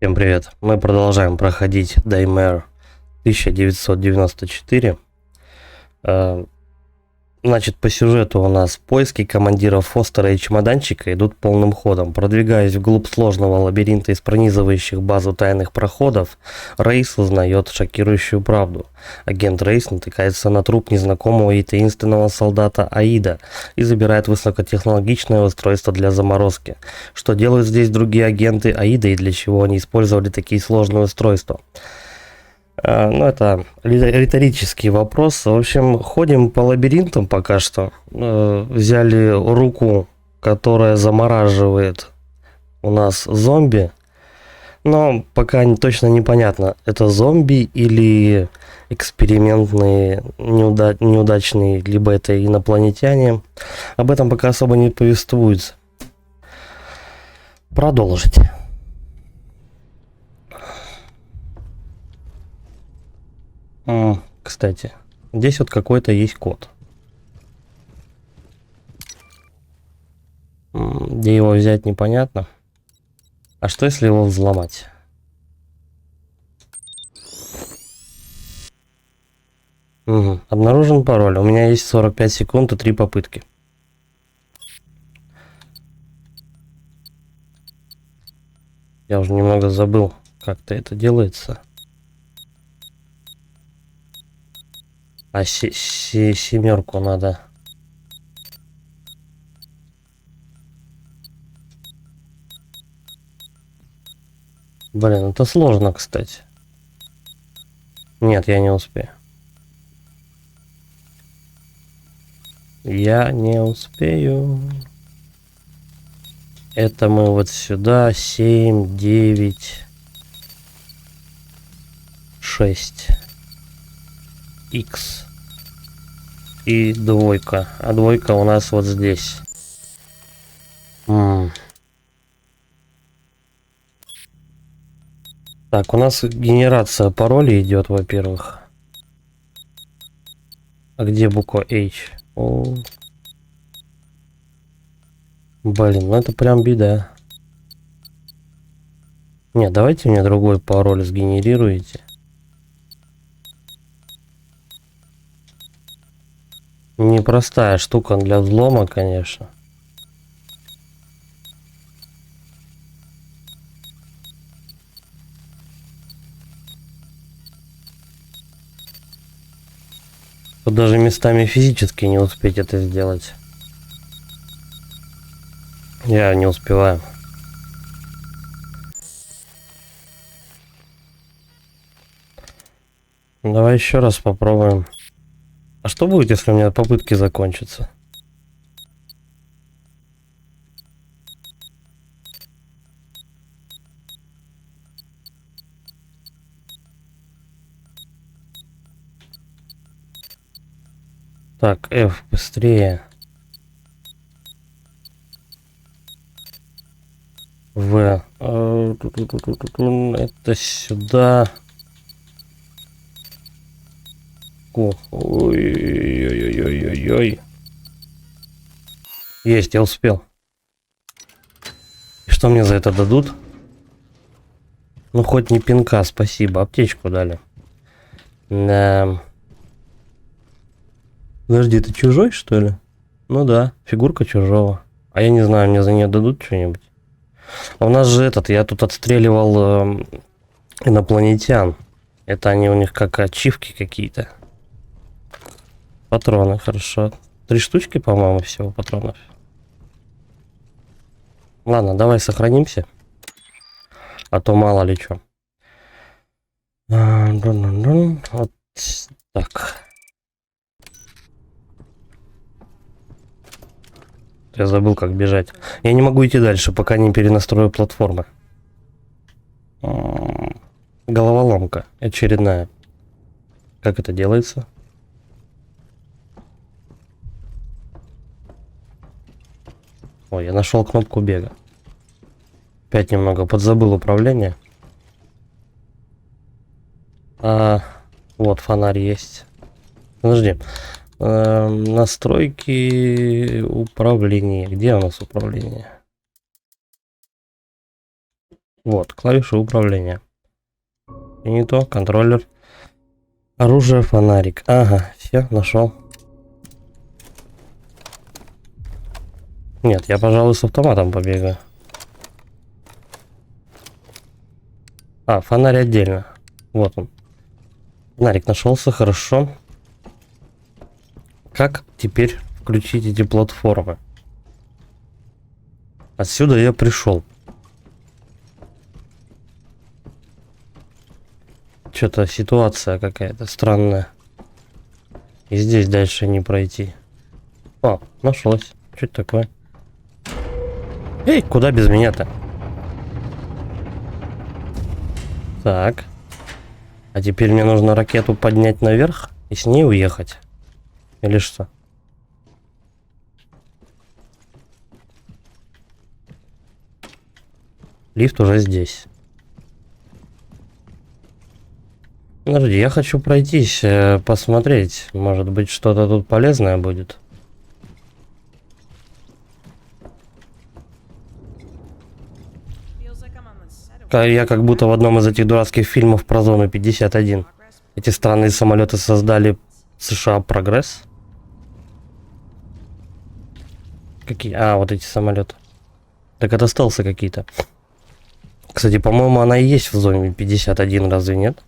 Всем привет! Мы продолжаем проходить Daymare 1994. Значит, по сюжету у нас поиски командира Фостера и чемоданчика идут полным ходом. Продвигаясь вглубь сложного лабиринта из пронизывающих базу тайных проходов, Рейс узнает шокирующую правду. Агент Рейс натыкается на труп незнакомого и таинственного солдата Аида и забирает высокотехнологичное устройство для заморозки. Что делают здесь другие агенты Аида и для чего они использовали такие сложные устройства? Ну, это риторический вопрос. В общем, ходим по лабиринтам пока что. Взяли руку, которая замораживает у нас зомби. Но пока точно непонятно, это зомби или экспериментные неудачные, либо это инопланетяне. Об этом пока особо не повествуется. Продолжить. Кстати, здесь вот какой-то есть код. Где его взять, непонятно. А что если его взломать? Обнаружен пароль. У меня есть 45 секунд и 3 попытки. Я уже немного забыл, как-то это делается. А семерку надо. Блин, это сложно, кстати. Нет, я не успею. Я не успею. Это мы вот сюда. 7, 9, 6. X. И двойка. А двойка у нас вот здесь. Так, у нас генерация паролей идет, во-первых. А где буква H? О. Блин, ну это прям беда. Не, давайте мне другой пароль сгенерируете. Непростая штука для взлома, конечно. Тут даже местами физически не успеть это сделать. Я не успеваю. Давай еще раз попробуем. А что будет, если у меня попытки закончатся? Так, F, быстрее. В. Это сюда. Ой-ой-ой-ой-ой-ой. Есть, я успел. И что мне за это дадут? Ну, хоть не пинка, спасибо. Аптечку дали. Да. Подожди, ты чужой, что ли? Ну да, фигурка чужого. А я не знаю, мне за нее дадут что-нибудь. А у нас же этот, я тут отстреливал инопланетян. Это они у них как ачивки какие-то. Патроны, хорошо. 3 штучки, по-моему, всего патронов. Ладно, давай сохранимся. А то мало ли что. Вот так. Я забыл, как бежать. Я не могу идти дальше, пока не перенастрою платформы. Головоломка очередная. Как это делается? Ой, я нашел кнопку бега. Опять немного подзабыл управление. Вот фонарь есть. Подожди. Настройки управления. Где у нас управление? Вот, клавиши управления. И не то, контроллер. Оружие, фонарик. Ага, все, нашел. Нет, я, пожалуй, с автоматом побегаю. А, фонарь отдельно. Вот он. Фонарик нашелся, хорошо. Как теперь включить эти платформы? Отсюда я пришел. Что-то ситуация какая-то странная. И здесь дальше не пройти. О, нашлось. Что это такое? Эй, куда без меня-то? Так. А теперь мне нужно ракету поднять наверх и с ней уехать. Или что? Лифт уже здесь. Подожди, я хочу пройтись, посмотреть. Может быть, что-то тут полезное будет. Я как будто в одном из этих дурацких фильмов про зону 51. Эти странные самолеты создали США Прогресс. Какие? А, вот эти самолеты. Так это стелсы какие-то. Кстати, по-моему, она и есть в зоне 51, разве нет?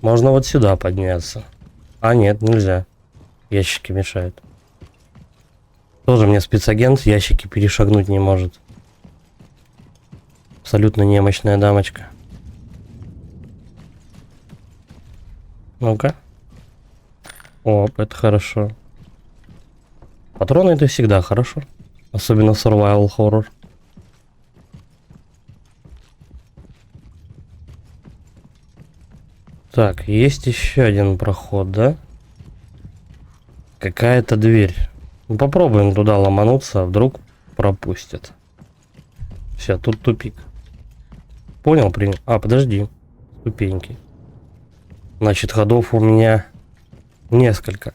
Можно вот сюда подняться. А, нет, нельзя. Ящики мешают. Тоже мне спецагент ящики перешагнуть не может. Абсолютно немощная дамочка. Ну-ка. Оп, это хорошо. Патроны это всегда хорошо. Особенно в survival horror. Так, есть еще один проход, да? Какая-то дверь. Ну, попробуем туда ломануться, а вдруг пропустят. Все, тут тупик. Понял, принял. А, подожди. Ступеньки. Значит, ходов у меня несколько.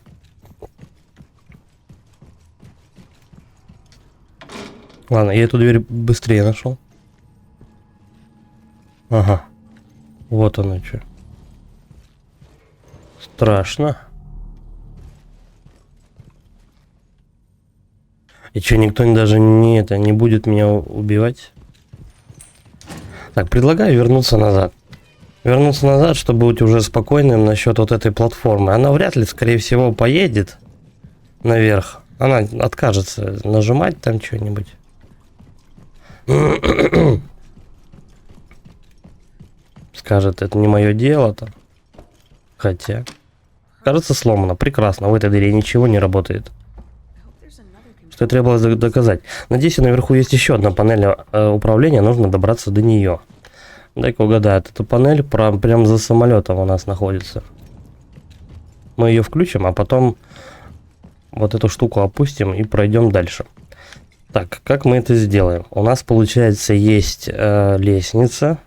Ладно, я эту дверь быстрее нашел. Ага. Вот оно что. Страшно. И что, никто даже не будет меня убивать? Так, предлагаю вернуться назад. Вернуться назад, чтобы быть уже спокойным насчет вот этой платформы. Она вряд ли, скорее всего, поедет наверх. Она откажется нажимать там что-нибудь. Скажет, это не мое дело там. Хотя. Кажется, сломано. Прекрасно. В этой дыре ничего не работает. Что требовалось доказать. Надеюсь, наверху есть еще одна панель управления. Нужно добраться до нее. Дай-ка угадаю. Эта панель прям за самолетом у нас находится. Мы ее включим, а потом вот эту штуку опустим и пройдем дальше. Так, как мы это сделаем? У нас, получается, есть лестница.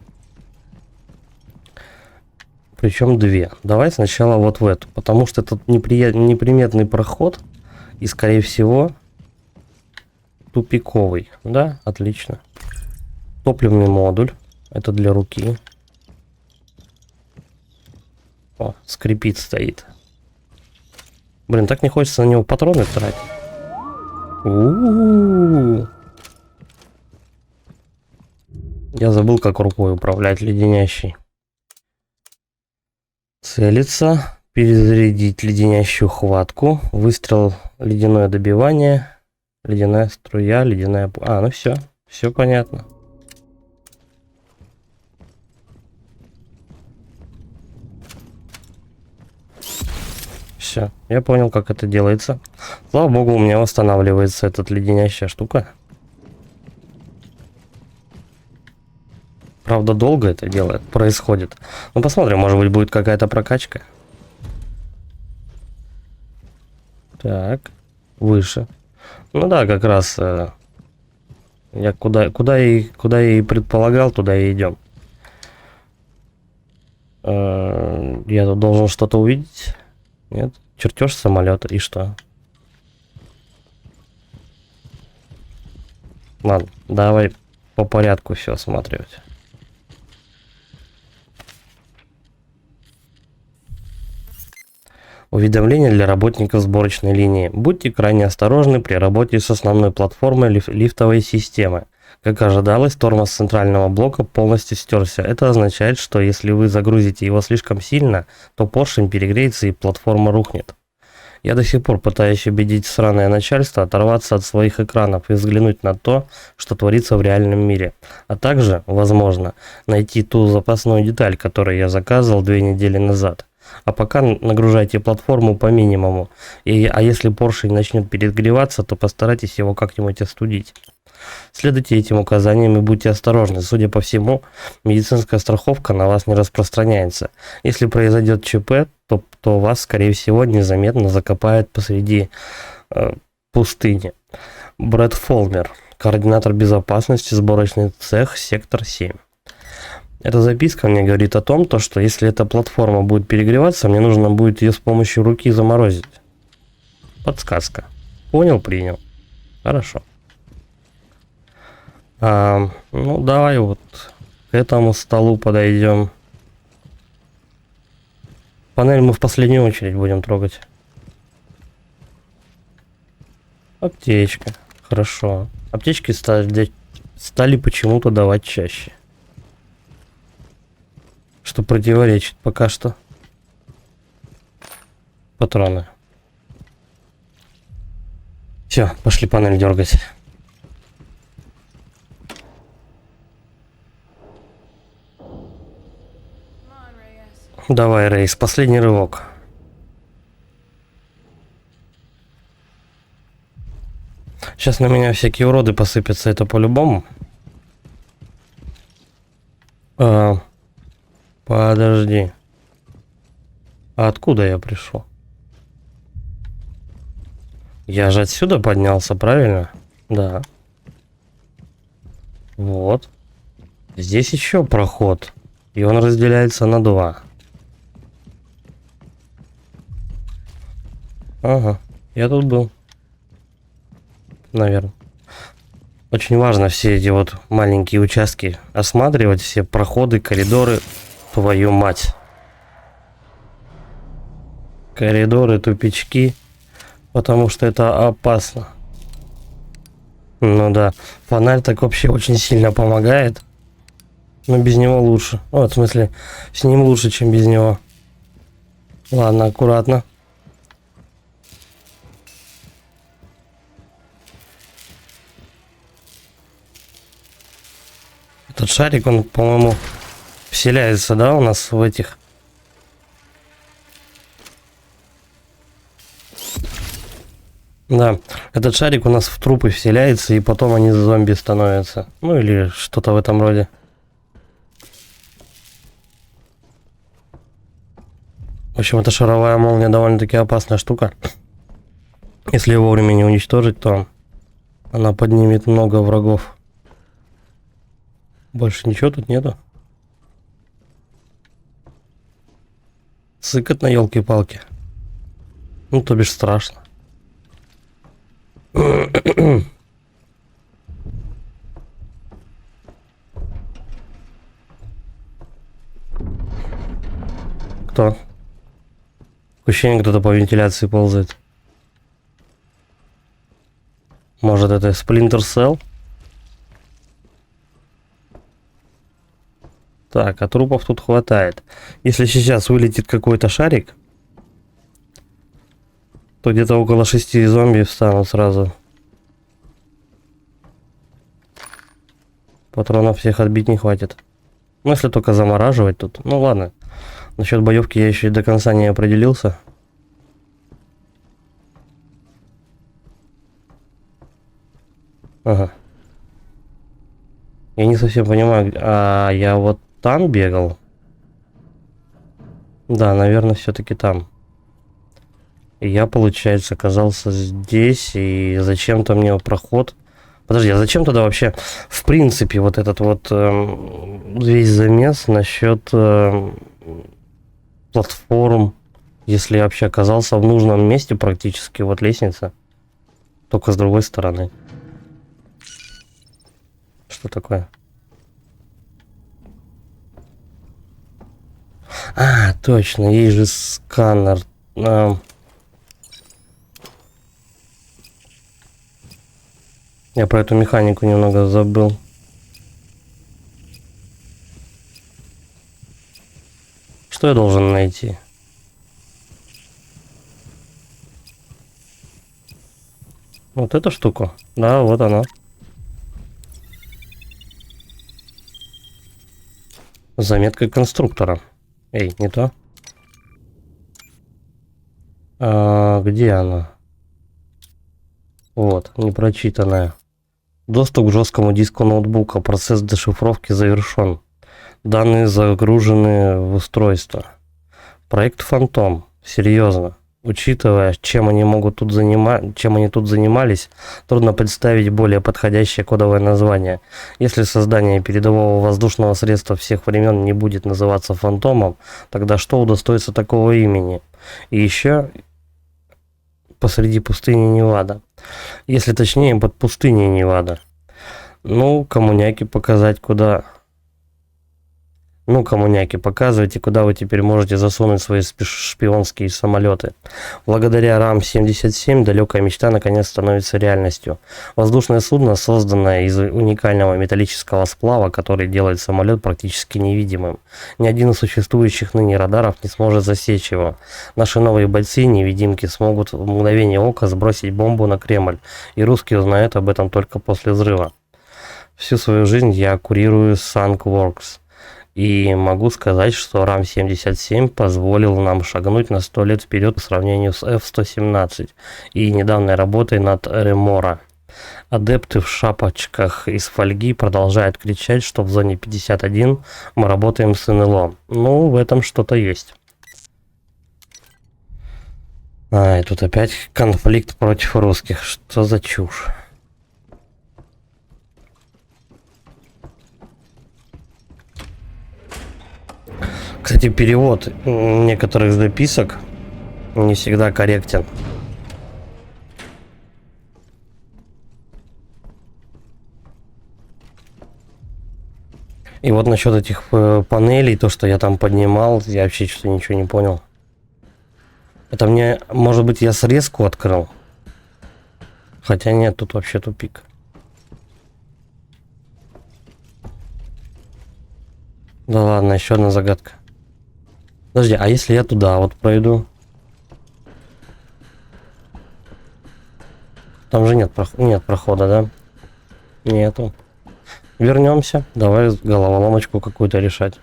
Причем две. Давай сначала вот в эту. Потому что это неприметный проход. И, скорее всего, тупиковый. Да, отлично. Топливный модуль. Это для руки. О, скрипит, стоит. Блин, так не хочется на него патроны тратить. У-у-у. Я забыл, как рукой управлять леденящей. Целиться. Перезарядить леденящую хватку. Выстрел, ледяное добивание. Ледяная струя, ледяная... А, ну все. Все понятно. Все, я понял, как это делается. Слава богу, у меня восстанавливается эта леденящая штука. Правда, долго это делает, происходит. Ну, посмотрим, может быть, будет какая-то прокачка. Так, выше. Ну да, как раз я куда и предполагал, туда и идем. Я тут должен что-то увидеть. Нет? Чертеж самолета. И что? Ладно, давай по порядку все осматривать. Уведомления для работников сборочной линии. Будьте крайне осторожны при работе с основной платформой лифтовой системы. Как ожидалось, тормоз центрального блока полностью стерся. Это означает, что если вы загрузите его слишком сильно, то поршень перегреется и платформа рухнет. Я до сих пор пытаюсь убедить сраное начальство оторваться от своих экранов и взглянуть на то, что творится в реальном мире. А также, возможно, найти ту запасную деталь, которую я заказывал 2 недели назад. А пока нагружайте платформу по минимуму. А если поршень начнет перегреваться, то постарайтесь его как-нибудь остудить. Следуйте этим указаниям и будьте осторожны. Судя по всему, медицинская страховка на вас не распространяется. Если произойдет ЧП, то вас, скорее всего, незаметно закопают посреди пустыни. Брэд Фолмер, координатор безопасности, сборочный цех, сектор 7. Эта записка мне говорит о том, что если эта платформа будет перегреваться, мне нужно будет ее с помощью руки заморозить. Подсказка. Понял, принял. Хорошо. Ну, давай вот к этому столу подойдем. Панель мы в последнюю очередь будем трогать. Аптечка. Хорошо. Аптечки стали почему-то давать чаще. Что противоречит пока что. Патроны. Все, пошли панель дергать. Давай, Рейс, последний рывок. Сейчас на меня всякие уроды посыпятся, это по-любому. Подожди. А откуда я пришел? Я же отсюда поднялся, правильно? Да. Вот. Здесь еще проход. И он разделяется на 2. Ага, я тут был. Наверное. Очень важно все эти вот маленькие участки осматривать, все проходы, коридоры. Твою мать. Коридоры, тупички. Потому что это опасно. Ну да. Фонарь так вообще очень сильно помогает. Но без него лучше. Ну, в смысле, с ним лучше, чем без него. Ладно, аккуратно. Этот шарик, он, по-моему, вселяется, да, у нас в этих... Да, этот шарик у нас в трупы вселяется, и потом они зомби становятся. Ну, или что-то в этом роде. В общем, эта шаровая молния довольно-таки опасная штука. Если ее вовремя не уничтожить, то она поднимет много врагов. Больше ничего тут нету. Сыкотно, елки-палки. Ну, то бишь страшно. Кто? Ощущение, кто-то по вентиляции ползает. Может, это Splinter Cell? Так, а трупов тут хватает. Если сейчас вылетит какой-то шарик, то где-то около 6 зомби встанут сразу. Патронов всех отбить не хватит. Ну, если только замораживать тут. Ну, ладно. Насчет боевки я еще и до конца не определился. Ага. Я не совсем понимаю. А я вот там бегал? Да, наверное, все-таки там. И я, получается, оказался здесь. И зачем-то мне проход... Подожди, а зачем тогда вообще, в принципе, вот этот вот весь замес насчет платформ, если я вообще оказался в нужном месте практически, вот лестница, только с другой стороны. что такое? А, точно, есть же сканер. Я про эту механику немного забыл. Что я должен найти? Вот эту штуку? Да, вот она. Заметка конструктора. Эй, не то? Где она? Вот, непрочитанная. Доступ к жесткому диску ноутбука. Процесс дешифровки завершен. Данные загружены в устройство. Проект Фантом. Серьезно. Учитывая, чем они тут занимались, трудно представить более подходящее кодовое название. Если создание передового воздушного средства всех времен не будет называться Фантомом, тогда что удостоится такого имени? И еще посреди пустыни Невада. Если точнее, под пустыней Невада. Ну, коммуняки показать куда... Ну, коммуняки, показывайте, куда вы теперь можете засунуть свои шпионские самолеты. Благодаря РАМ-77 далекая мечта наконец становится реальностью. Воздушное судно, созданное из уникального металлического сплава, который делает самолет практически невидимым. Ни один из существующих ныне радаров не сможет засечь его. Наши новые бойцы-невидимки смогут в мгновение ока сбросить бомбу на Кремль, и русские узнают об этом только после взрыва. Всю свою жизнь я курирую SunkWorks. И могу сказать, что РАМ-77 позволил нам шагнуть на 100 лет вперед по сравнению с F-117 и недавней работой над Ремора. Адепты в шапочках из фольги продолжают кричать, что в зоне 51 мы работаем с НЛО. Ну, в этом что-то есть. И тут опять конфликт против русских. Что за чушь? Кстати, перевод некоторых записок не всегда корректен. И вот насчет этих панелей, то, что я там поднимал, я вообще что-то ничего не понял. Это мне, может быть, я срезку открыл? Хотя нет, тут вообще тупик. Да ладно, еще одна загадка. Подожди, а если я туда вот пройду? Там же нет прохода, да? Нету. Вернемся. Давай головоломочку какую-то решать.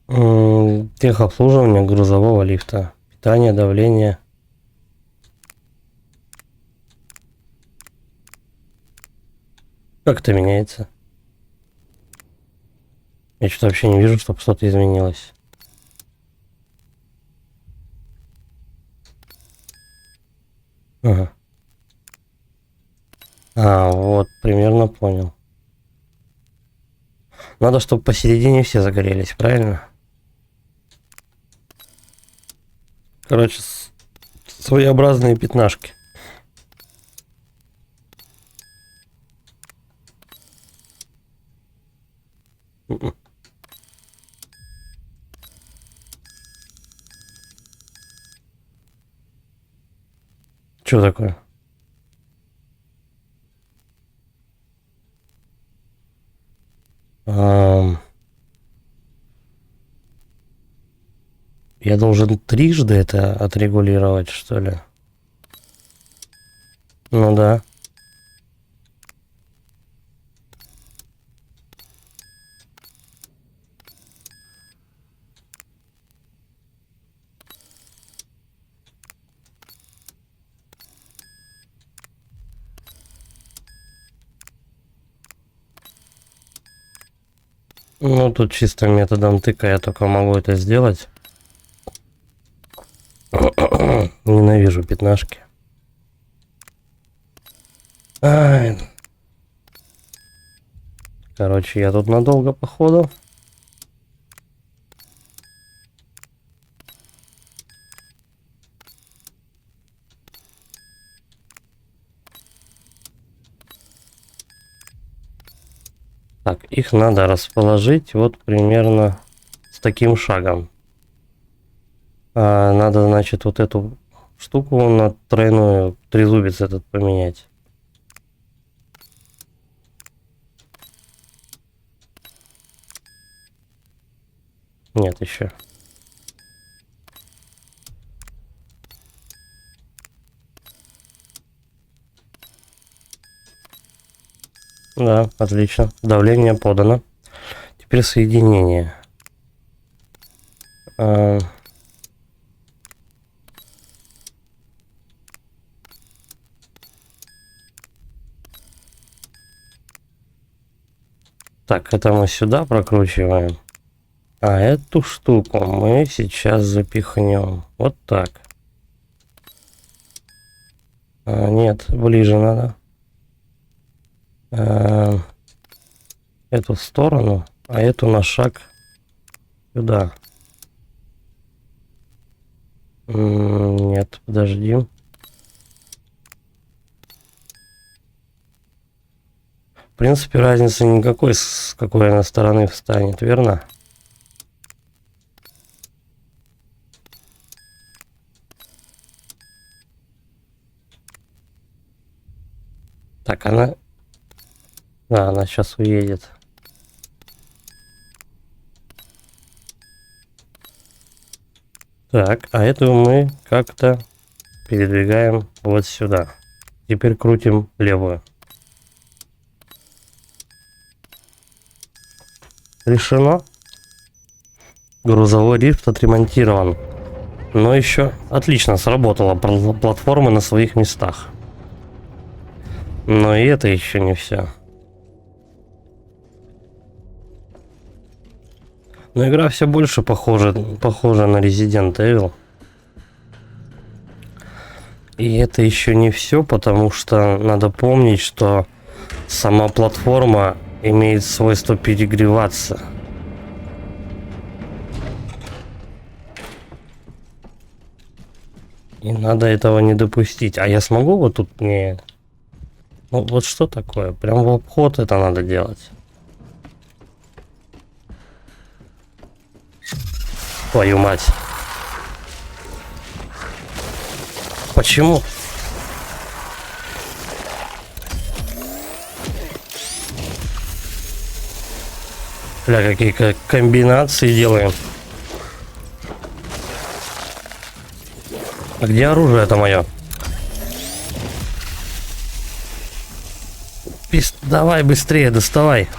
Техобслуживание грузового лифта. Питание, давление. Как это меняется? Я что-то вообще не вижу, чтобы что-то изменилось. Ага. Вот, примерно понял. Надо, чтобы посередине все загорелись, правильно? Короче, своеобразные пятнашки. Что такое? Я должен трижды это отрегулировать, что ли? Ну да. Ну, тут чисто методом тыка я только могу это сделать. Ненавижу пятнашки. Короче, я тут надолго, походу. Так, их надо расположить вот примерно с таким шагом. Надо, значит, вот эту штуку на тройную трезубец этот поменять. Нет, еще. Да, отлично. Давление подано. Теперь соединение. Так, это мы сюда прокручиваем. А эту штуку мы сейчас запихнем. Вот так. Нет, ближе надо. Эту сторону, а эту на шаг сюда. Нет, подожди. В принципе, разницы никакой, с какой она стороны встанет, верно? Так, она... Да, она сейчас уедет. Так, а эту мы как-то передвигаем вот сюда. Теперь крутим левую. Решено. Грузовой лифт отремонтирован. Но еще отлично сработала платформа на своих местах. Но и это еще не все. Но игра все больше похожа на Resident Evil. И это еще не все, потому что надо помнить, что сама платформа имеет свойство перегреваться. И надо этого не допустить. А я смогу вот тут не... Ну вот что такое? Прям в обход это надо делать. Твою мать. Почему? Бля, какие комбинации делаем. А где оружие-то мое? Давай быстрее, доставай.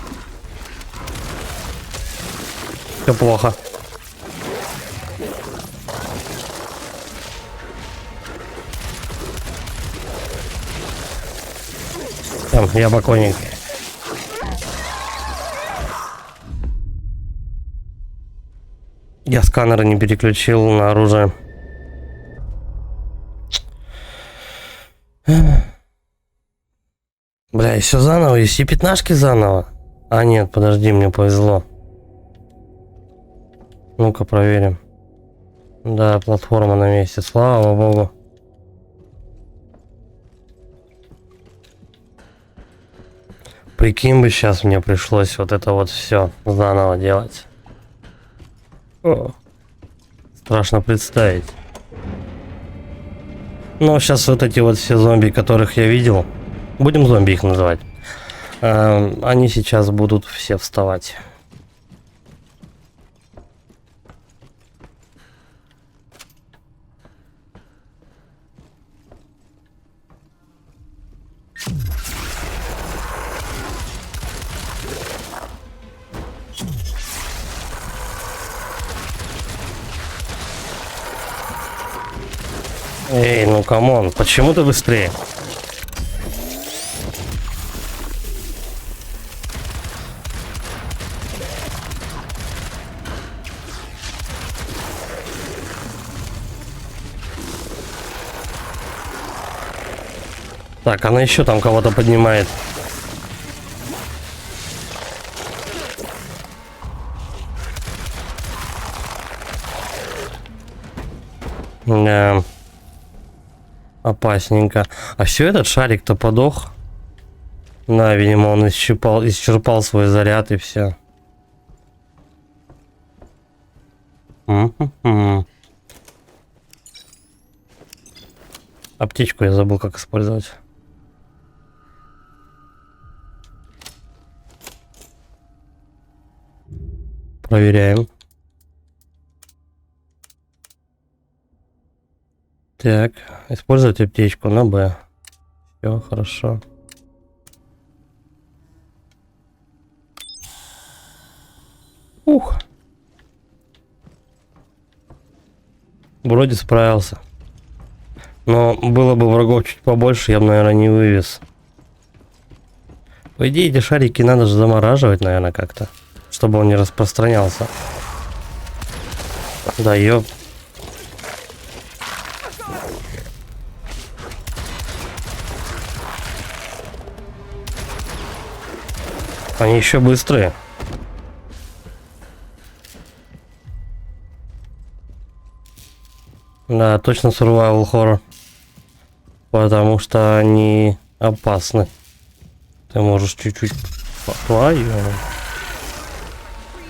Все плохо. Там, я покойник. Я сканеры не переключил на оружие. Бля, еще заново, и все пятнашки заново. А нет, подожди, мне повезло. Ну-ка проверим. Да, платформа на месте, слава богу. Прикинь бы, сейчас мне пришлось вот это вот все заново делать. О, страшно представить. Но сейчас вот эти вот все зомби, которых я видел, будем зомби их называть, они сейчас будут все вставать. Эй, ну камон, почему ты быстрее? Так, она еще там кого-то поднимает. Да. Опасненько. А все, этот шарик-то подох. Да, видимо, он исчерпал свой заряд и все. Аптечку я забыл, как использовать. Проверяем. Так, использовать аптечку на Б. Все хорошо. Ух. Вроде справился. Но было бы врагов чуть побольше, я бы, наверное, не вывез. По идее, эти шарики надо же замораживать, наверное, как-то. Чтобы он не распространялся. Да, ёп. Они еще быстрые. Да, точно survival horror. Потому что они опасны. Ты можешь чуть-чуть... Твою.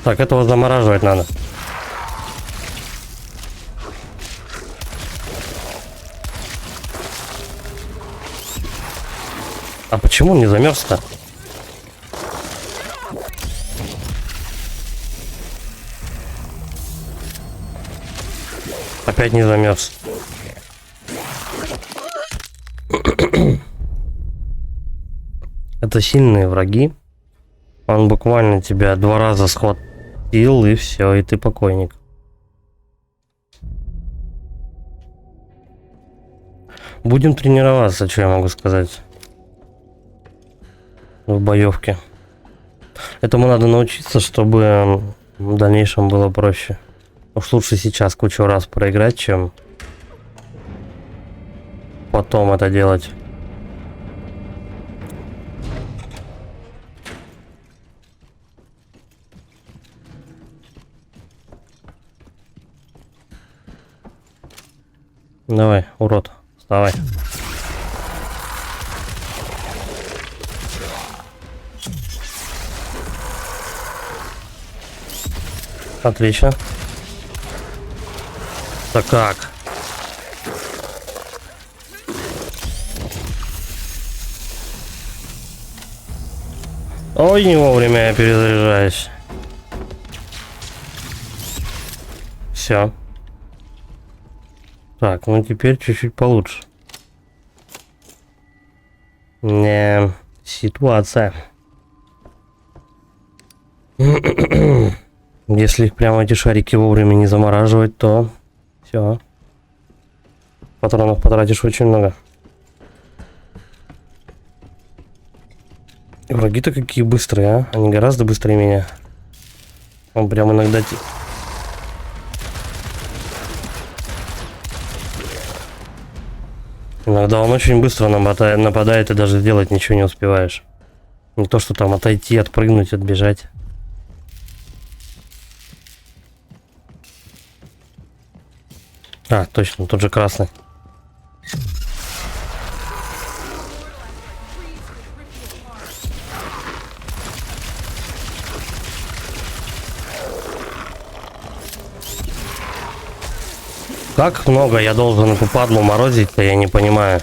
Так, этого замораживать надо. А почему он не замерз-то? Опять не замерз. Это сильные враги. Он буквально тебя 2 раза схватил, и все, и ты покойник. Будем тренироваться, что я могу сказать. В боевке. Этому надо научиться, чтобы в дальнейшем было проще. Уж лучше сейчас кучу раз проиграть, чем потом это делать. Давай, урод, вставай. Отлично. Да как? Ой, не вовремя я перезаряжаюсь. Все. Так, ну теперь чуть-чуть получше. Не, ситуация. Если прямо эти шарики вовремя не замораживать, то все. Патронов потратишь очень много. Враги-то какие быстрые, а? Они гораздо быстрее меня. Он прям иногда... Иногда он очень быстро нападает, и даже сделать ничего не успеваешь. Не то, что там отойти, отпрыгнуть, отбежать. А, точно, тот же красный. Как много я должен эту падлу морозить-то, я не понимаю.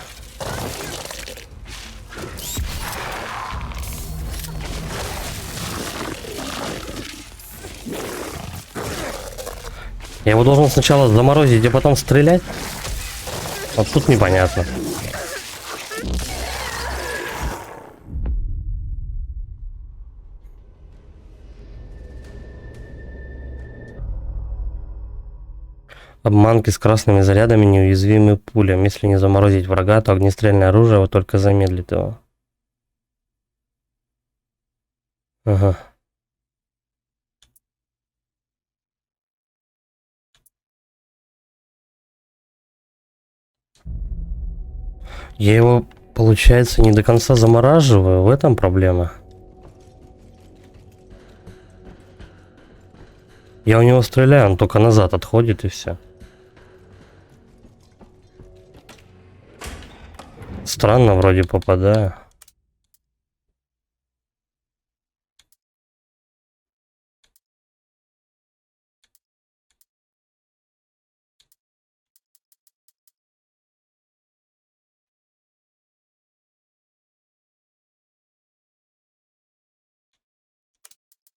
Я его должен сначала заморозить, а потом стрелять? Вот тут непонятно. Обманки с красными зарядами неуязвимы пулям. Если не заморозить врага, то огнестрельное оружие вот только замедлит его. Ага. Я его, получается, не до конца замораживаю. В этом проблема. Я у него стреляю, он только назад отходит и все. Странно, вроде попадаю.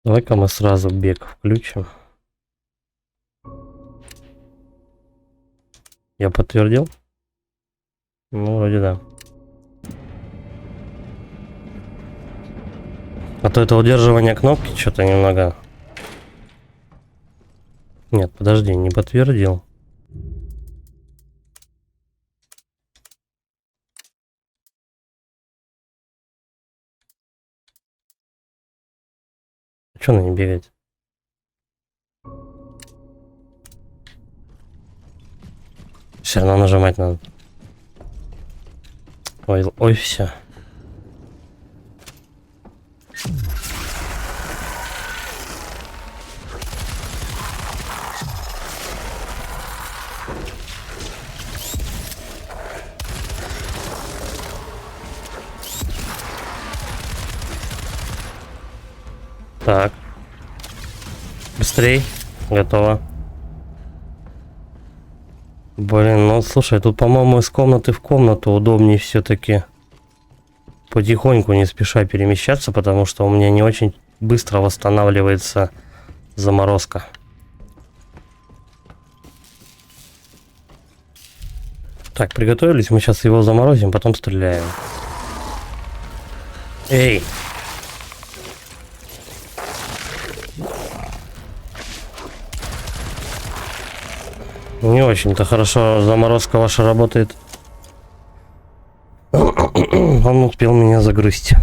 Давай-ка мы сразу бег включим. Я подтвердил? Ну, вроде да. А то это удерживание кнопки что-то немного... Нет, подожди, не подтвердил. Что она не бегает? Все равно нажимать надо. Ой, ой, все. Так. Быстрей. Готово. Блин, ну слушай, тут, по-моему, из комнаты в комнату удобнее все-таки потихоньку, не спеша перемещаться, потому что у меня не очень быстро восстанавливается заморозка. Так, приготовились, мы сейчас его заморозим, потом стреляем. Эй! Не очень-то хорошо заморозка ваша работает. Он успел меня загрызть.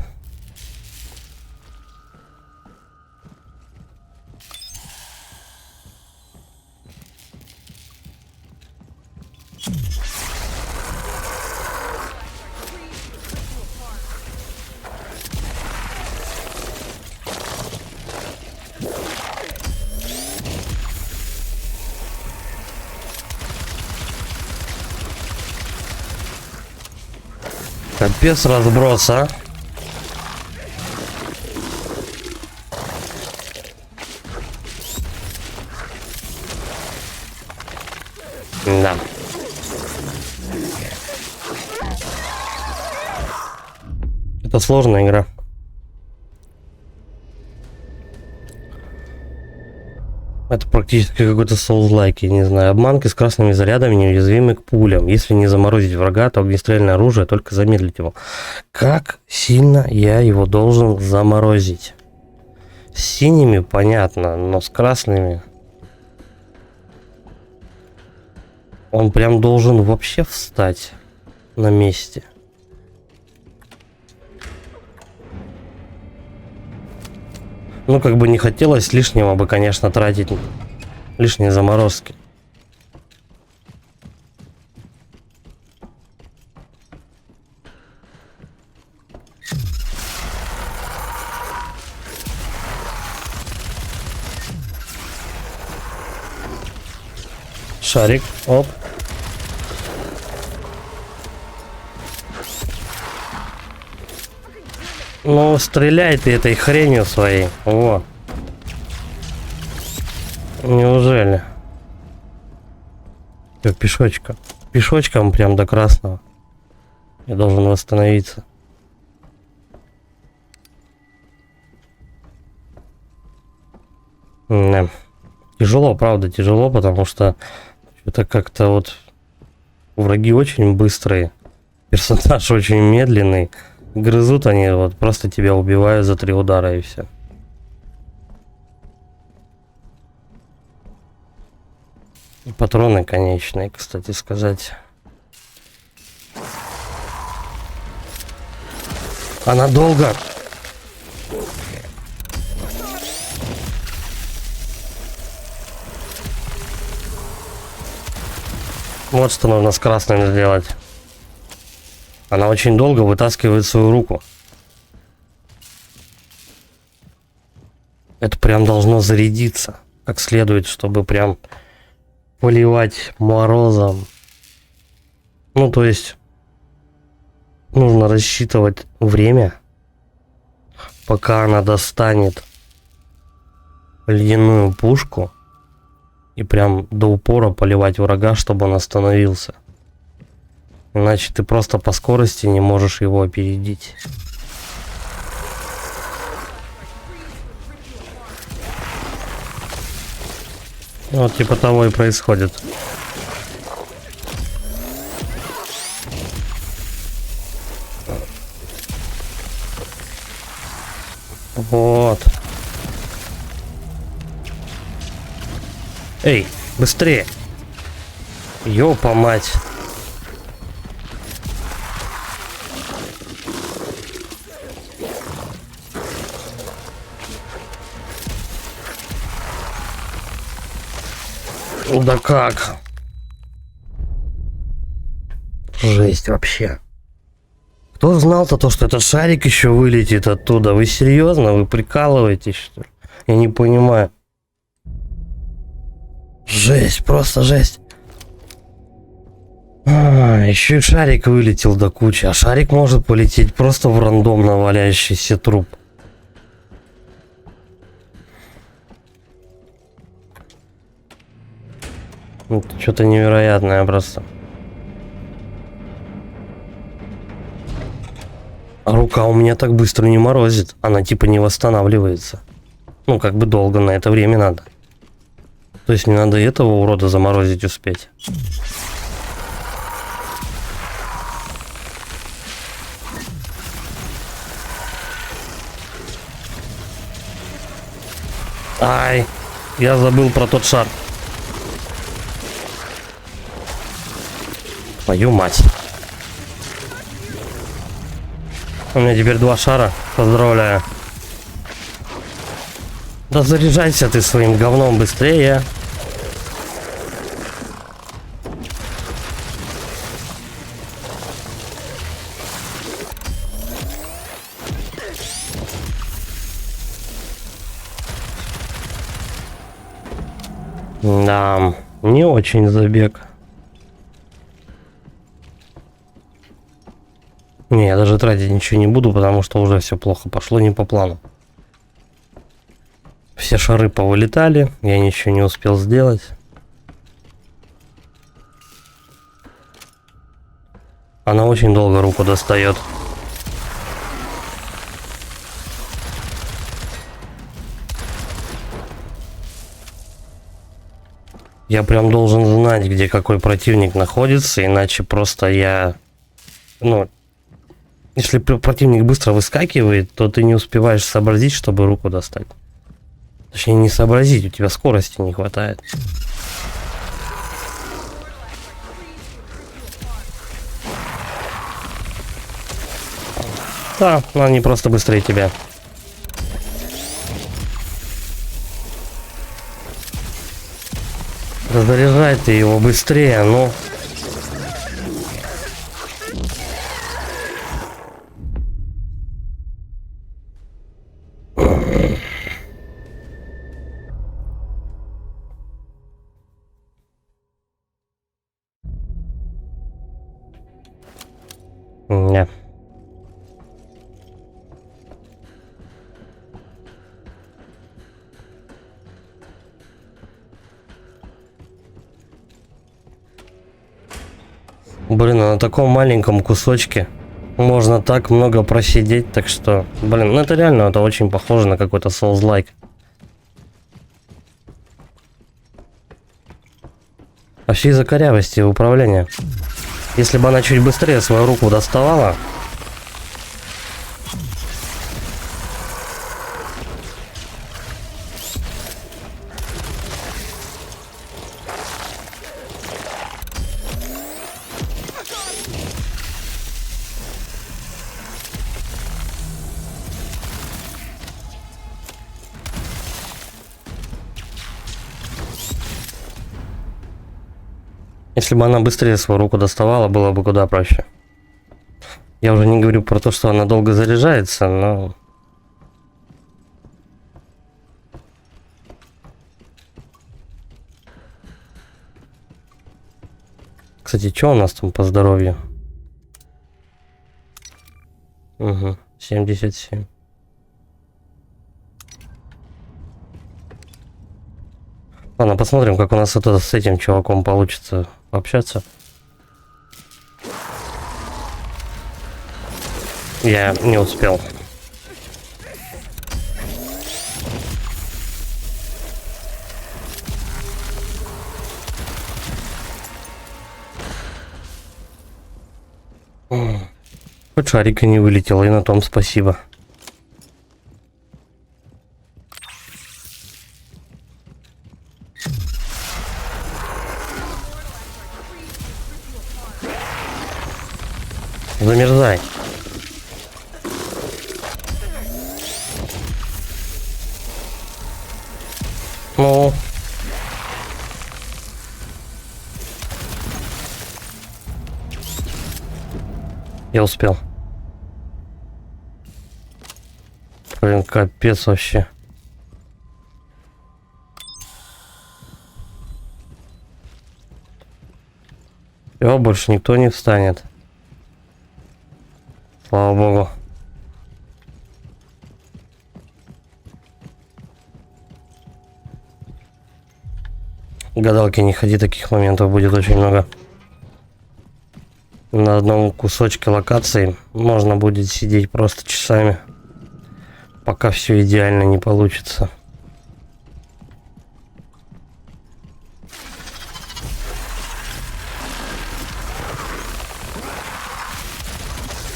Капец разброс, а? Да. Это сложная игра. Это практически какой-то Souls-like, я не знаю. Обманки с красными зарядами неуязвимы к пулям. Если не заморозить врага, то огнестрельное оружие только замедлит его. Как сильно я его должен заморозить? С синими понятно, но с красными... Он прям должен вообще встать на месте. Ну, как бы не хотелось лишнего бы, конечно, тратить лишние заморозки. Шарик, оп. Ну, стреляй ты этой хренью своей. Во. Неужели? Всё, пешочком. Пешочком прям до красного. Я должен восстановиться. Да. Тяжело, правда, тяжело, потому что это как-то вот враги очень быстрые. Персонаж очень медленный. Грызут они, вот просто тебя убивают за 3 удара и все. И патроны конечные, кстати сказать. Она долго. Вот что нужно с красным сделать. Она очень долго вытаскивает свою руку. Это прям должно зарядиться как следует, чтобы прям поливать морозом. Ну, то есть нужно рассчитывать время, пока она достанет ледяную пушку, и прям до упора поливать врага, чтобы он остановился. Иначе ты просто по скорости не можешь его опередить. Вот типа того и происходит. Вот. Эй, быстрее. Ёпа мать. Да как? Жесть вообще. Кто знал-то то, что этот шарик еще вылетит оттуда? Вы серьезно? Вы прикалываетесь, что ли? Я не понимаю. Жесть, просто жесть. Еще и шарик вылетел до кучи. А шарик может полететь просто в рандомно валяющийся труп. Это что-то невероятное просто. А рука у меня так быстро не морозит. Она типа не восстанавливается. Ну, как бы долго на это время надо. То есть мне надо этого урода заморозить успеть. Ай, я забыл про тот шар. Твою мать. У меня теперь 2 шара. Поздравляю. Да заряжайся ты своим говном быстрее. Да, не очень забег. Не, я даже тратить ничего не буду, потому что уже все плохо пошло не по плану. Все шары повылетали, я ничего не успел сделать. Она очень долго руку достает. Я прям должен знать, где какой противник находится, иначе просто я... Ну, если противник быстро выскакивает, то ты не успеваешь сообразить, чтобы руку достать. Точнее, не сообразить, у тебя скорости не хватает. Да, но они просто быстрее тебя. Заряжай ты его быстрее, ну. Не. Блин, а на таком маленьком кусочке можно так много просидеть, так что, блин, ну это реально, это очень похоже на какой-то Souls-like. Вообще из-за корявости управления. Если бы она чуть быстрее свою руку доставала... Если бы она быстрее свою руку доставала, было бы куда проще. Я уже не говорю про то, что она долго заряжается, но... Кстати, что у нас там по здоровью? Угу, 77. Ладно, посмотрим, как у нас это с этим чуваком получится общаться. Я не успел. Хоть шарика не вылетело, и на том спасибо. Замерзай. Ну. Я успел. Блин, капец вообще. Всё, больше никто не встанет. Слава богу. Гадалки, не ходи, таких моментов будет очень много. На одном кусочке локации можно будет сидеть просто часами, пока все идеально не получится.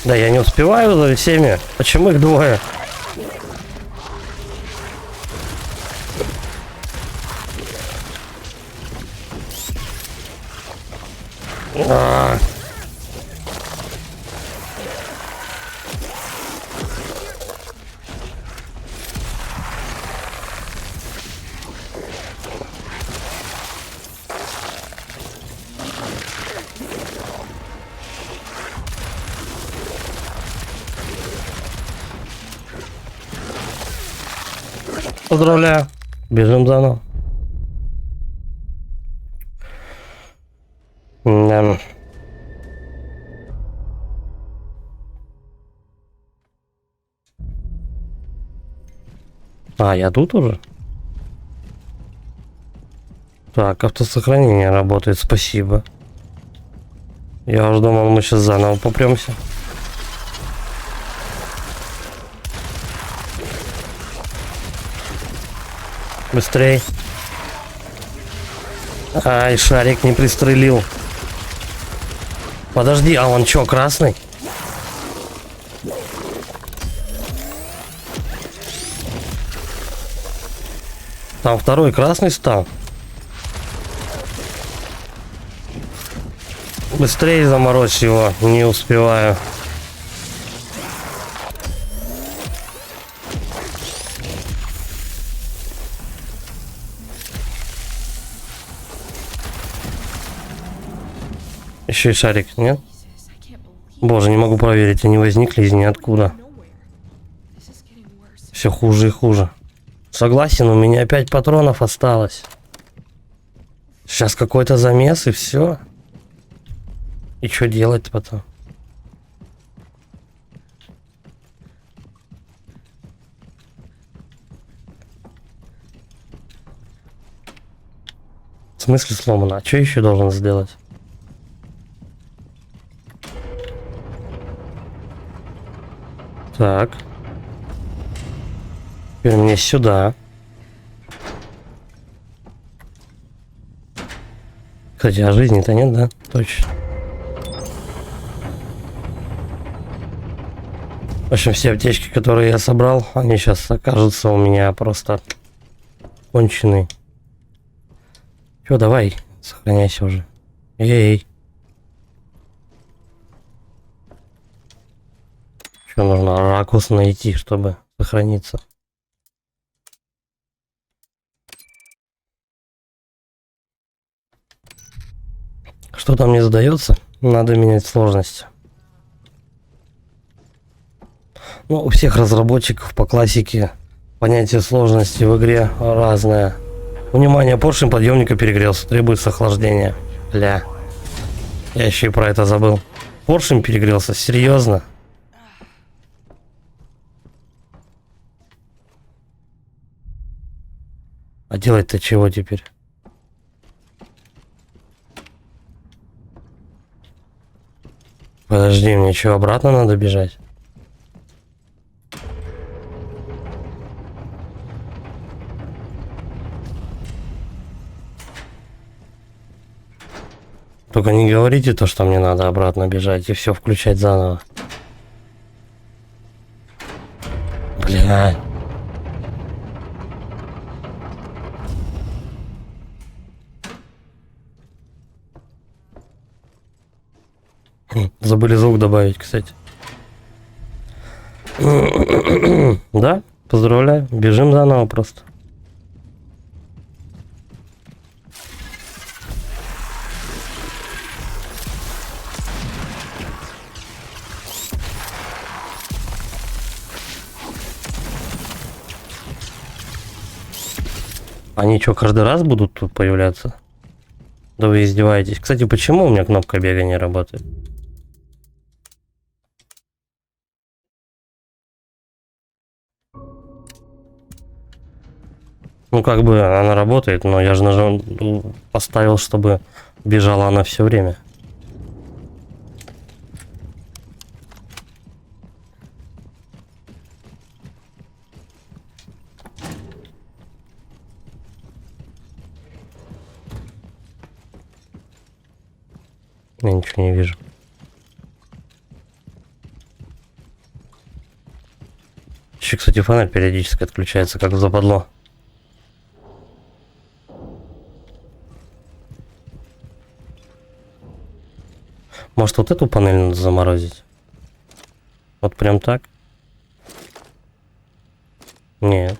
Да, я не успеваю за всеми. Почему их двое? Поздравляю. Бежим заново. Да. А, я тут уже? Так, автосохранение работает, спасибо. Я уже думал, мы сейчас заново попремся. Быстрей. Ай, шарик не пристрелил. Подожди, а он чё, красный? Там второй красный стал. Быстрее заморозь его, не успеваю. Еще и шарик, нет? Боже, не могу проверить, они возникли из ниоткуда. Все хуже и хуже. Согласен, у меня 5 патронов осталось. Сейчас какой-то замес и все. И что делать потом? В смысле сломано? А что еще должен сделать? Так. Теперь мне сюда. Кстати, а жизни-то нет, да? Точно. В общем, все аптечки, которые я собрал, они сейчас окажутся у меня просто конченые. Чё, давай, сохраняйся уже. Эй. Что нужно ракурс найти, чтобы сохраниться. Что там не задается? Надо менять сложность. Ну, у всех разработчиков по классике понятие сложности в игре разное. Внимание, поршень подъемника перегрелся, требуется охлаждение. Ля. Я еще и про это забыл. Поршень перегрелся, серьезно? А делать-то чего теперь? Подожди, мне что, обратно надо бежать? Только не говорите то, что мне надо обратно бежать и все включать заново. А. Забыли звук добавить, кстати. Да, поздравляю. Бежим заново просто. Они что, каждый раз будут тут появляться? Да вы издеваетесь. Кстати, почему у меня кнопка бега не работает? Ну, как бы она работает, но я же нажал, поставил, чтобы бежала она все время. Я ничего не вижу. Еще, кстати, фонарь периодически отключается, как западло. Может, вот эту панель надо заморозить? Вот прям так? Нет.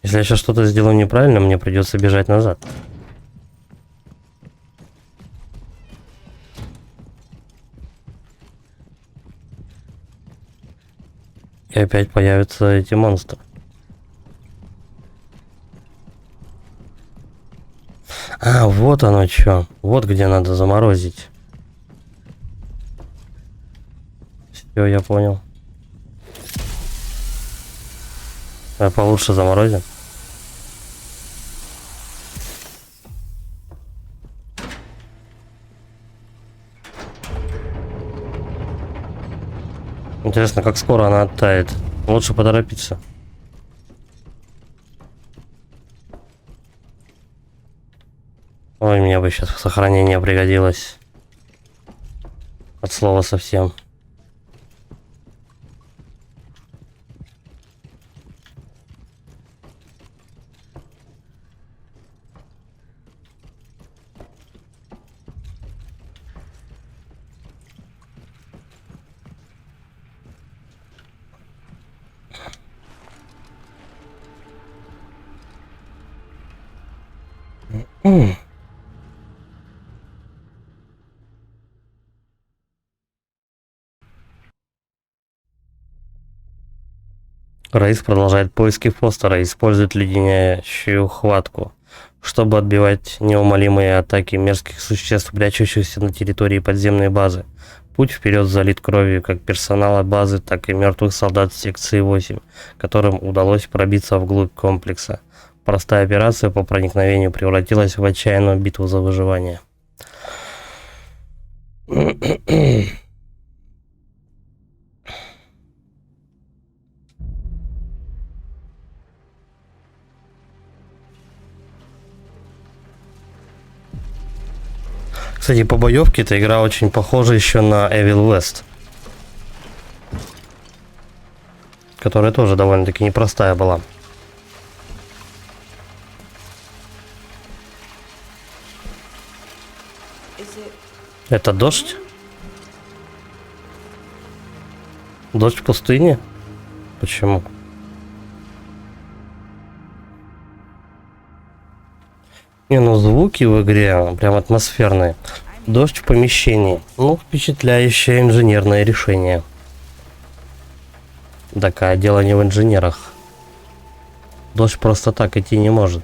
Если я сейчас что-то сделаю неправильно, мне придется бежать назад. И опять появятся эти монстры. А, вот оно что. Вот где надо заморозить. Все, я понял. А получше заморозим. Интересно, как скоро она оттает. Лучше поторопиться. Ой, мне бы сейчас сохранение пригодилось. От слова совсем. Раис продолжает поиски Фостера и использует леденящую хватку, чтобы отбивать неумолимые атаки мерзких существ, прячущихся на территории подземной базы. Путь вперед залит кровью как персонала базы, так и мертвых солдат секции 8, которым удалось пробиться вглубь комплекса. Простая операция по проникновению превратилась в отчаянную битву за выживание. Кстати, по боевке эта игра очень похожа еще на Evil West, которая тоже довольно-таки непростая была. Это дождь? Дождь в пустыне? Почему? Не, ну звуки в игре прям атмосферные. Дождь в помещении. Ну, впечатляющее инженерное решение. Такое дело не в инженерах. Дождь просто так идти не может.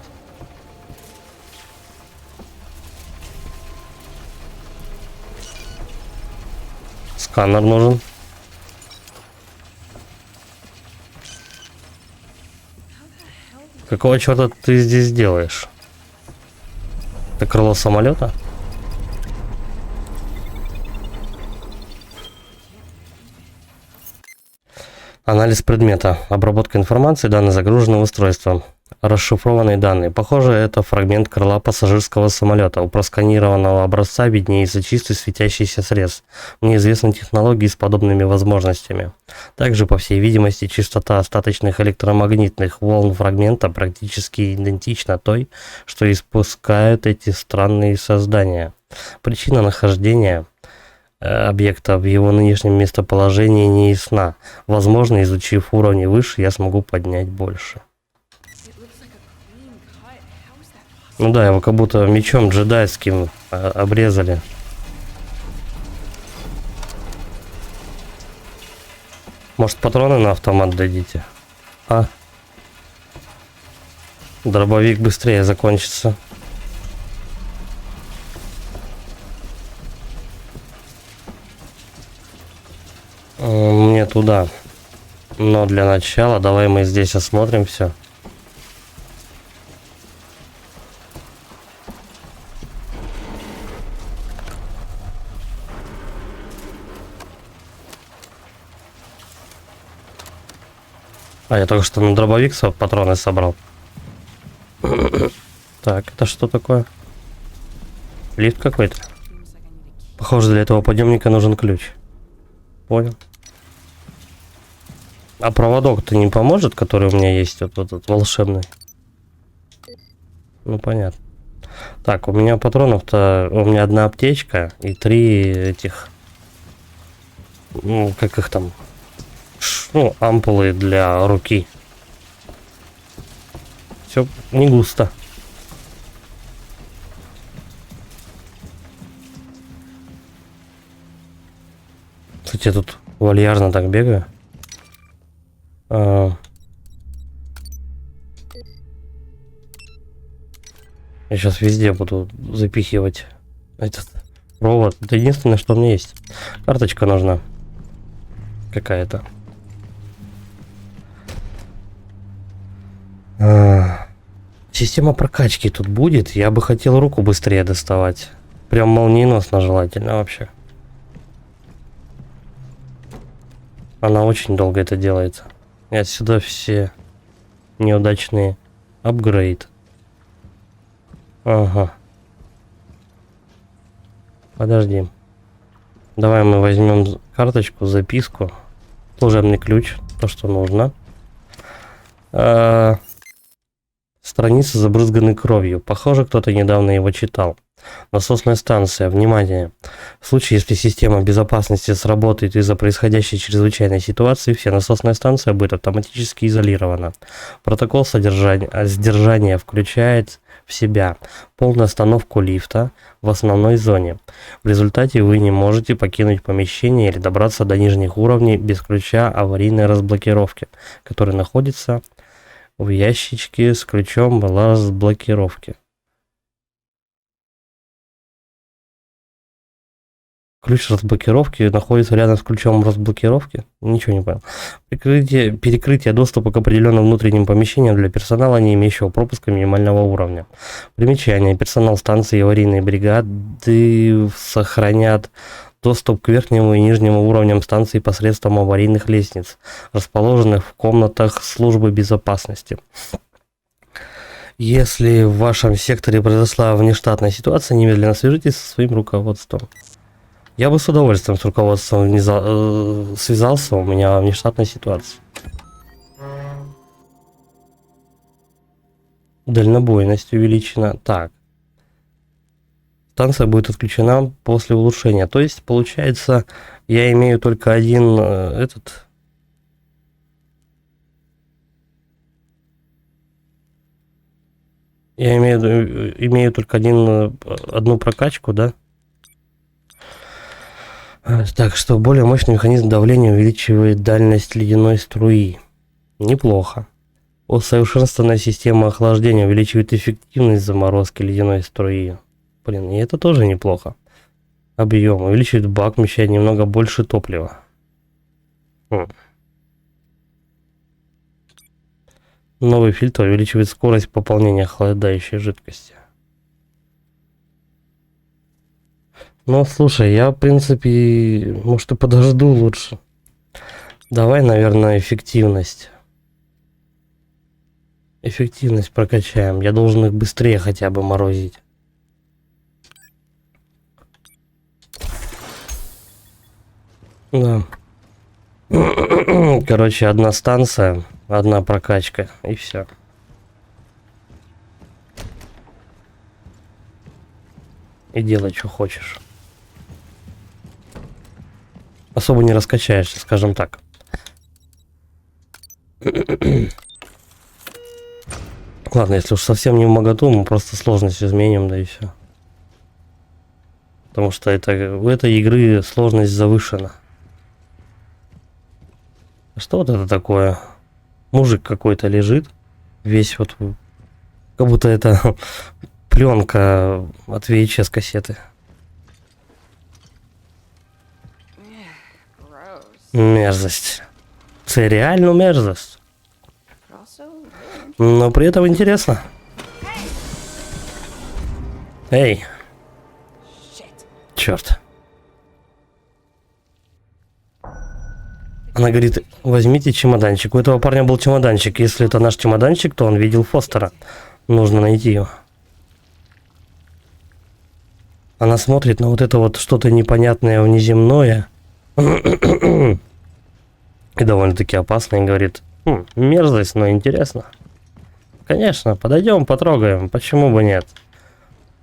Сканер нужен. Какого черта ты здесь делаешь? Это крыло самолета? Анализ предмета. Обработка информации, данные загружены в устройство. Расшифрованные данные. Похоже, это фрагмент крыла пассажирского самолета. У просканированного образца виднеется чистый светящийся срез. Мне известны технологии с подобными возможностями. Также, по всей видимости, частота остаточных электромагнитных волн фрагмента практически идентична той, что испускают эти странные создания. Причина нахождения объекта в его нынешнем местоположении не ясна. Возможно, изучив уровни выше, я смогу поднять больше. Ну да, его как будто мечом джедайским обрезали. Может, патроны на автомат дадите? А? Дробовик быстрее закончится. Мне туда. Но для начала давай мы здесь осмотрим все. А, я только что на дробовик патроны собрал. Так, это что такое? Лифт какой-то. Похоже, для этого подъемника нужен ключ. Понял. А проводок-то не поможет, который у меня есть, вот этот волшебный? Ну, понятно. Так, у меня патронов-то... У меня одна аптечка и 3 этих... Ну, как их там... Ну, ампулы для руки. Все не густо. Кстати, я тут вальяжно так бегаю. Я сейчас везде буду запихивать этот провод. Это единственное, что у меня есть. Карточка нужна. Какая-то. Система прокачки тут будет. Я бы хотел руку быстрее доставать. Прям молниеносно желательно вообще. Она очень долго это делается. И отсюда все неудачные апгрейд. Ага. Подожди. Давай мы возьмем карточку, записку, служебный ключ, то, что нужно. Страницы забрызганы кровью. Похоже, кто-то недавно его читал. Насосная станция. Внимание! В случае, если система безопасности сработает из-за происходящей чрезвычайной ситуации, вся насосная станция будет автоматически изолирована. Протокол сдержания включает в себя полную остановку лифта в основной зоне. В результате вы не можете покинуть помещение или добраться до нижних уровней без ключа аварийной разблокировки, который находится в ящичке с ключом разблокировки. Ключ разблокировки находится рядом с ключом разблокировки? Ничего не понял. Перекрытие доступа к определенным внутренним помещениям для персонала, не имеющего пропуска минимального уровня. Примечание. Персонал станции и аварийной бригады сохранят доступ к верхнему и нижнему уровням станции посредством аварийных лестниц, расположенных в комнатах службы безопасности. Если в вашем секторе произошла внештатная ситуация, немедленно свяжитесь со своим руководством. Я бы с удовольствием с руководством связался, у меня внештатная ситуация. Дальнобойность увеличена. Так. Станция будет отключена после улучшения. То есть, получается, я имею только один этот... Я имею только одну прокачку, да? Так что более мощный механизм давления увеличивает дальность ледяной струи. Неплохо. Усовершенствованная система охлаждения увеличивает эффективность заморозки ледяной струи. Блин, и это тоже неплохо. Объем увеличивает бак, вмещает немного больше топлива. Новый фильтр увеличивает скорость пополнения охлаждающей жидкости. Ну, слушай, я, в принципе, может, и подожду лучше. Давай, наверное, эффективность. Эффективность прокачаем. Я должен их быстрее хотя бы морозить. Да. Короче, одна станция, одна прокачка, и все. И делай, что хочешь. Особо не раскачаешься, скажем так. Ладно, если уж совсем не в моготу, мы просто сложность изменим, да и все. Потому что у этой игры сложность завышена. Что вот это такое? Мужик какой-то лежит, весь вот, как будто это пленка от VHS кассеты. Мерзость. Это реально мерзость. Но при этом интересно. Эй. Черт. Она говорит, возьмите чемоданчик. У этого парня был чемоданчик. Если это наш чемоданчик, то он видел Фостера. Нужно найти его. Она смотрит на вот это вот что-то непонятное внеземное. И довольно-таки опасно. И говорит, мерзость, но интересно. Конечно, подойдем, потрогаем. Почему бы нет?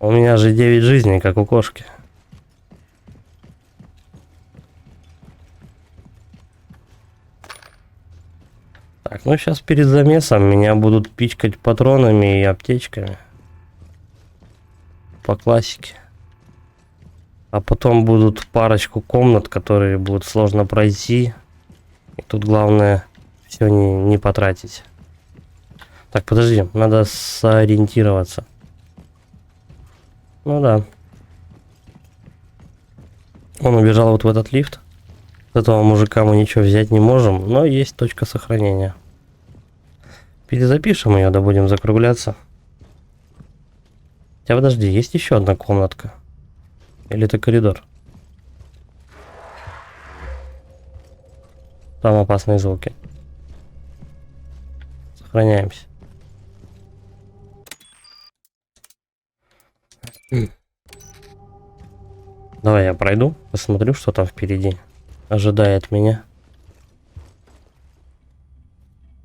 У меня же 9 жизней, как у кошки. Так, ну сейчас перед замесом меня будут пичкать патронами и аптечками. По классике. А потом будут парочку комнат, которые будут сложно пройти. И тут главное все не потратить. Так, подожди, надо сориентироваться. Ну да. Он убежал вот в этот лифт. С этого мужика мы ничего взять не можем, но есть точка сохранения. Перезапишем ее, да будем закругляться. Хотя подожди, есть еще одна комнатка. Или это коридор? Там опасные звуки. Сохраняемся. Давай я пройду, посмотрю, что там впереди ожидает меня.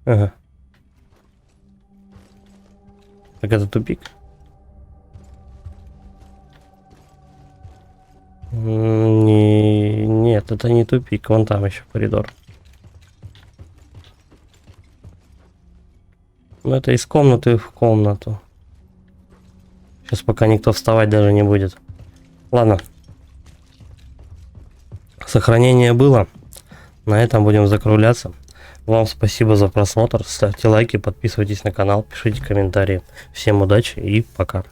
Ага. Так это тупик? Нет, это не тупик, вон там еще коридор. Ну это из комнаты в комнату. Сейчас пока никто вставать даже не будет. Ладно. Сохранение было. На этом будем закругляться. Вам спасибо за просмотр. Ставьте лайки, подписывайтесь на канал, пишите комментарии. Всем удачи и пока.